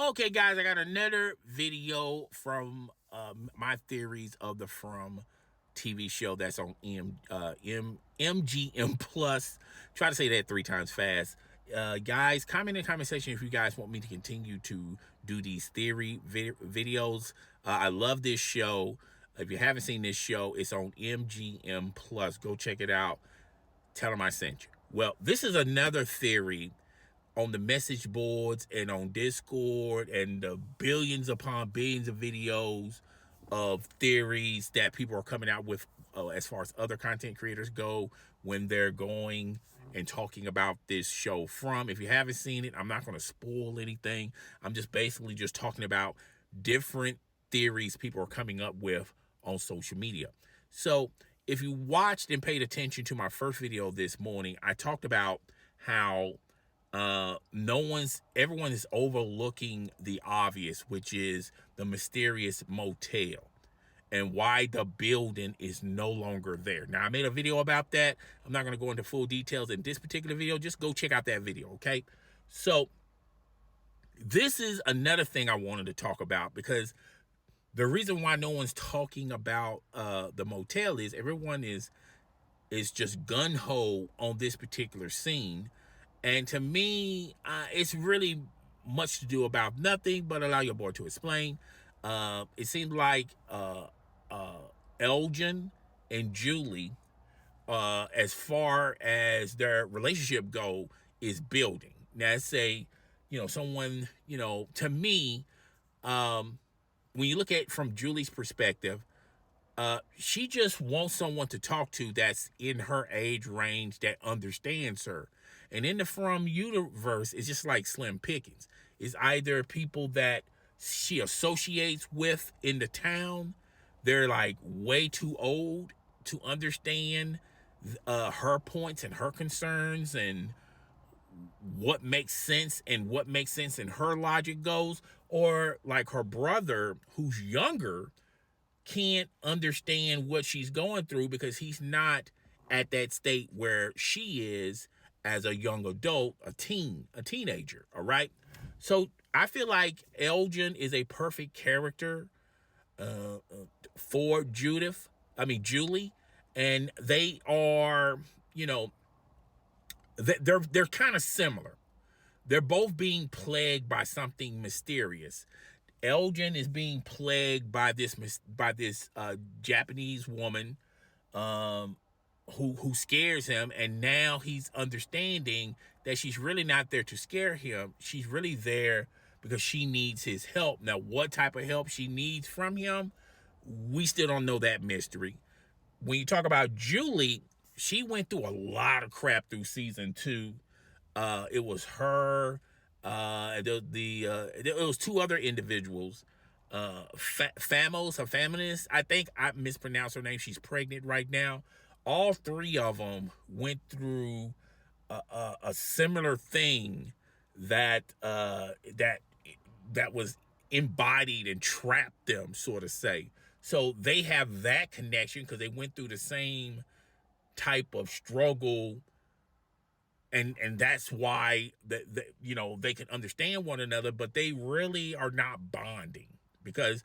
Okay, guys, I got another video from my theories of the From TV show that's on MGM Plus. Try to say that 3 times fast. Guys, comment in the comment section if you guys want me to continue to do these theory videos. I love this show. If you haven't seen this show, it's on MGM Plus. Go check it out. Tell them I sent you. Well, this is another theory on the message boards and on Discord and the billions upon billions of videos of theories that people are coming out with as far as other content creators go when they're going and talking about this show From. If you haven't seen it, I'm not going to spoil anything. I'm just basically just talking about different theories people are coming up with on social media. So if you watched and paid attention to my first video this morning, I talked about how everyone is overlooking the obvious, which is the mysterious motel and why the building is no longer there. Now, I made a video about that. I'm not going to go into full details in this particular video. Just go check out that video, okay? So this is another thing I wanted to talk about, because the reason why no one's talking about the motel is everyone is just gun-ho on this particular scene. And to me, it's really much to do about nothing, but allow your boy to explain. It seems like Elgin and Julie, as far as their relationship go, is building. Now, say, someone, to me, when you look at it from Julie's perspective, she just wants someone to talk to that's in her age range that understands her. And in the From universe, it's just like slim pickings. It's either people that she associates with in the town, they're like way too old to understand her points and her concerns and what makes sense and what makes sense in her logic goes, or like her brother who's younger can't understand what she's going through because he's not at that state where she is as a young adult, a teenager. All right. So I feel like Elgin is a perfect character for Julie, and they are, they're kind of similar. They're both being plagued by something mysterious. Elgin is being plagued by this Japanese woman who scares him, and now he's understanding that she's really not there to scare him. She's really there because she needs his help. Now, what type of help she needs from him, we still don't know that mystery. When you talk about Julie, she went through a lot of crap through season 2. It was her. It was 2 other individuals. Feminist. I think I mispronounced her name. She's pregnant right now. All 3 of them went through a similar thing that was embodied and trapped them, sort of say. So they have that connection because they went through the same type of struggle, and that's why they can understand one another, but they really are not bonding because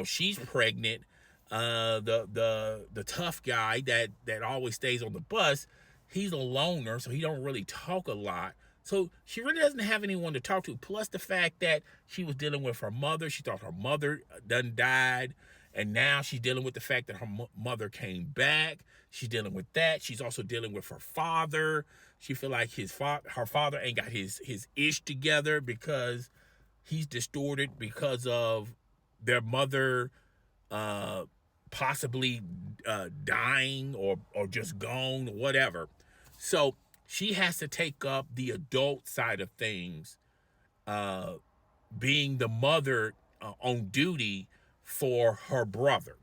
she's pregnant. The tough guy that always stays on the bus, he's a loner, so he don't really talk a lot. So she really doesn't have anyone to talk to. Plus the fact that she was dealing with her mother. She thought her mother done died. And now she's dealing with the fact that her mother came back. She's dealing with that. She's also dealing with her father. She feel like her father ain't got his ish together because he's distorted because of their mother possibly dying or just gone or whatever. So she has to take up the adult side of things, being the mother on duty for her brother.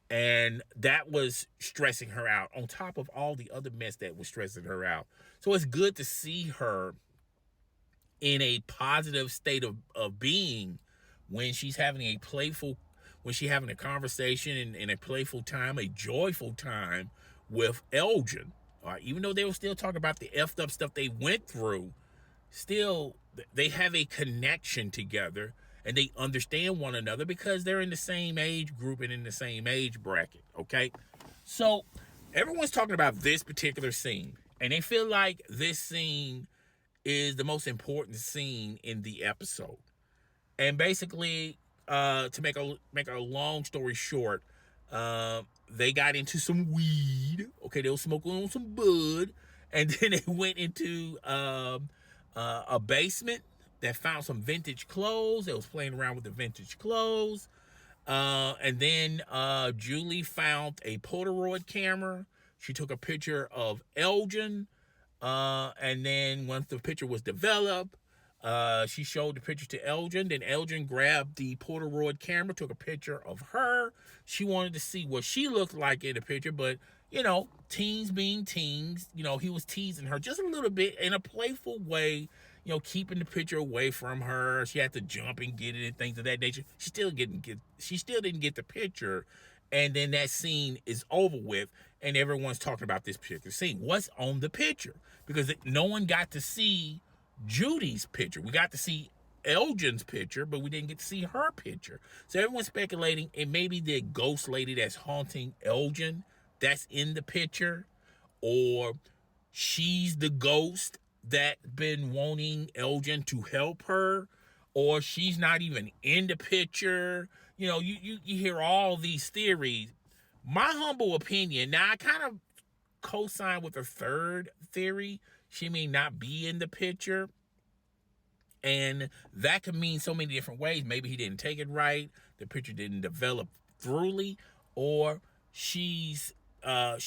And that was stressing her out on top of all the other mess that was stressing her out. So it's good to see her in a positive state of being when she's having a conversation in a playful time, a joyful time with Elgin. Even though they were still talking about the effed up stuff they went through, still they have a connection together and they understand one another because they're in the same age group and in the same age bracket. Okay, so everyone's talking about this particular scene, and they feel like this scene is the most important scene in the episode. And basically, to make a long story short, they got into some weed. Okay, they were smoking on some bud, and then they went into a basement that found some vintage clothes. They was playing around with the vintage clothes. And then Julie found a Polaroid camera. She took a picture of Elgin. And then once the picture was developed, she showed the picture to Elgin. Then Elgin grabbed the Polaroid camera, took a picture of her. She wanted to see what she looked like in the picture, but teens being teens, he was teasing her just a little bit in a playful way, keeping the picture away from her. She had to jump and get it and things of that nature. She still didn't get the picture. And then that scene is over with, and everyone's talking about this particular scene. What's on the picture? Because no one got to see Judy's picture. We got to see Elgin's picture, but we didn't get to see her picture. So everyone's speculating it may be the ghost lady that's haunting Elgin that's in the picture, or she's the ghost that been wanting Elgin to help her, or she's not even in the picture. You hear all these theories. My humble opinion, now I kind of co-sign with the third theory. She may not be in the picture, and that could mean so many different ways. Maybe he didn't take it right, the picture didn't develop thoroughly, or she's or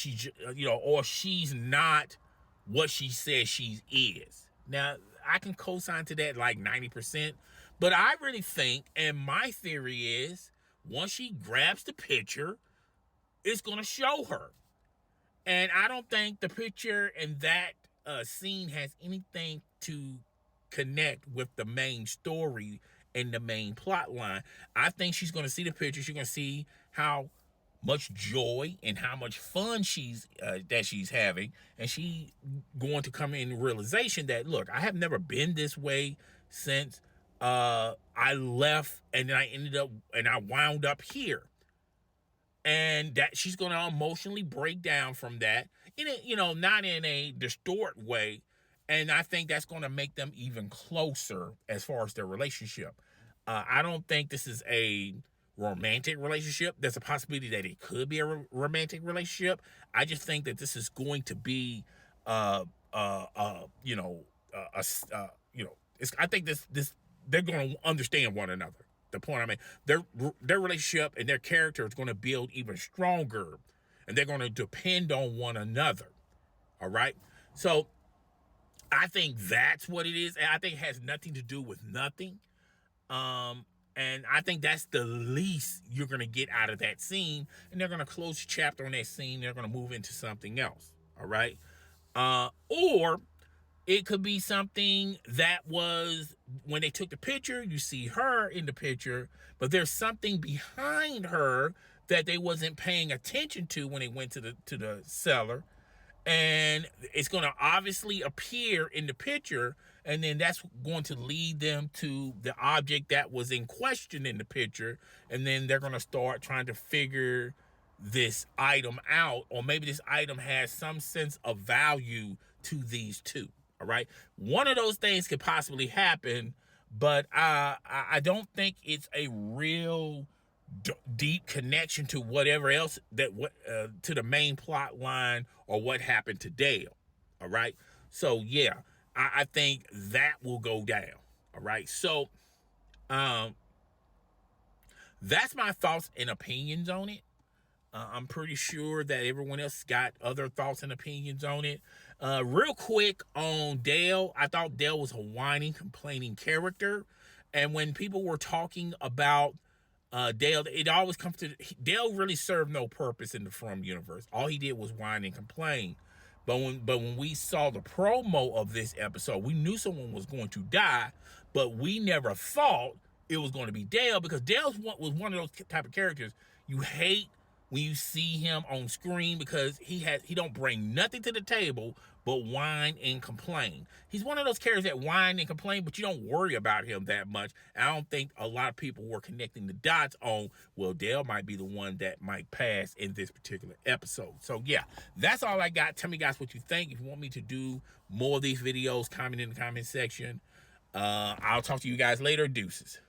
she's not what she says she is. Now, I can co-sign to that like 90%, but I really think, and my theory is, once she grabs the picture, it's going to show her. And I don't think the picture and that scene has anything to connect with the main story and the main plot line. I think she's going to see the picture. She's going to see how much joy and how much fun she's having, and she going to come in realization that, look, I have never been this way since I left, and then I wound up here. And that she's going to emotionally break down from that, not in a distort way. And I think that's going to make them even closer as far as their relationship. I don't think this is a romantic relationship. There's a possibility that it could be a romantic relationship. I just think that this is going to be, I think this they're going to understand one another. The point I mean, their relationship and their character is going to build even stronger, and they're going to depend on one another. All right. So I think that's what it is. And I think it has nothing to do with nothing. And I think that's the least you're going to get out of that scene. And they're going to close the chapter on that scene. They're going to move into something else. All right. Or it could be something that was when they took the picture, you see her in the picture, but there's something behind her that they wasn't paying attention to when they went to the cellar. And it's going to obviously appear in the picture, and then that's going to lead them to the object that was in question in the picture, and then they're going to start trying to figure this item out, or maybe this item has some sense of value to these two. All right, one of those things could possibly happen, but I don't think it's a real deep connection to whatever else to the main plot line or what happened to Dale. All right, so yeah, I think that will go down. All right, so that's my thoughts and opinions on it. I'm pretty sure that everyone else got other thoughts and opinions on it. Real quick on Dale, I thought Dale was a whining, complaining character. And when people were talking about Dale, it always comes to Dale really served no purpose in the From universe. All he did was whine and complain. But when we saw the promo of this episode, we knew someone was going to die, but we never thought it was going to be Dale, because Dale was one of those type of characters you hate when you see him on screen, because he don't bring nothing to the table but whine and complain. He's one of those characters that whine and complain, but you don't worry about him that much. And I don't think a lot of people were connecting the dots on, well, Dale might be the one that might pass in this particular episode. So yeah, that's all I got. Tell me guys what you think. If you want me to do more of these videos, comment in the comment section. I'll talk to you guys later. Deuces.